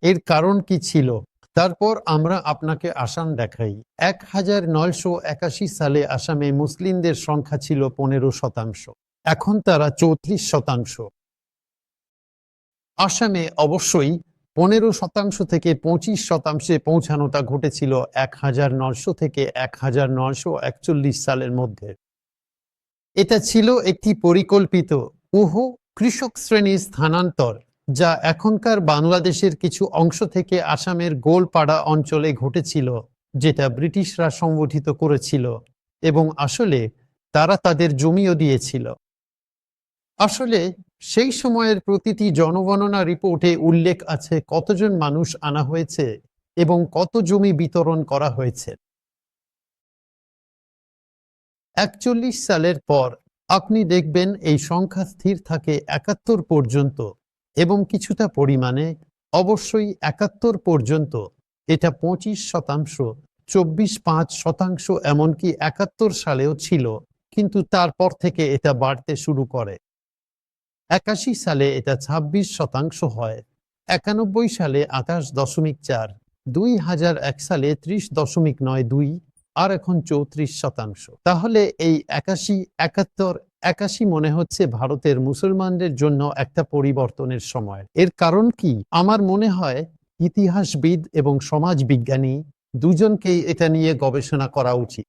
এর কারণ কি ছিল? তারপর আমরা আপনাকে আসাম দেখাই। 1981 সালে আসামে মুসলিমদের সংখ্যা ছিল 15%। এখন তারা 34%। আসামে অবশ্যই 15% থেকে 25%-এ পৌঁছানোটা ঘটেছিল 1900 থেকে 1941 সালের মধ্যে। এটা ছিল একটি পরিকল্পিত কৃষক শ্রেণীর স্থানান্তর, যা এখনকার বাংলাদেশের কিছু অংশ থেকে আসামের গোলপাড়া অঞ্চলে ঘটেছিল, যেটা ব্রিটিশরা সংগঠিত করেছিল এবং আসলে তারা তাদের জমিও দিয়েছিল। আসলে সেই সময়ের প্রতিটি জনগণনা রিপোর্টে উল্লেখ আছে কতজন মানুষ আনা হয়েছে এবং কত জমি বিতরণ করা হয়েছে। 41 সালের পর আপনি দেখবেন এই সংখ্যা স্থির থাকে 71 পর্যন্ত এবং কিছুটা পরিমাণে, অবশ্যই 71 পর্যন্ত, এটা 25%, 24.5%, এমনকি 71 সালেও ছিল, কিন্তু তারপর থেকে এটা বাড়তে শুরু করে। 81 সালে এটা 26% হয়, 91 সালে 28.4, 2001 সালে 30.92, আর এখন 34%। তাহলে এই 81, 71, 81 মনে হচ্ছে ভারতের মুসলমানদের জন্য একটা পরিবর্তনের সময়। এর কারণ কি? আমার মনে হয় ইতিহাসবিদ এবং সমাজবিজ্ঞানী দুজনকেই এটা নিয়ে গবেষণা করা উচিত।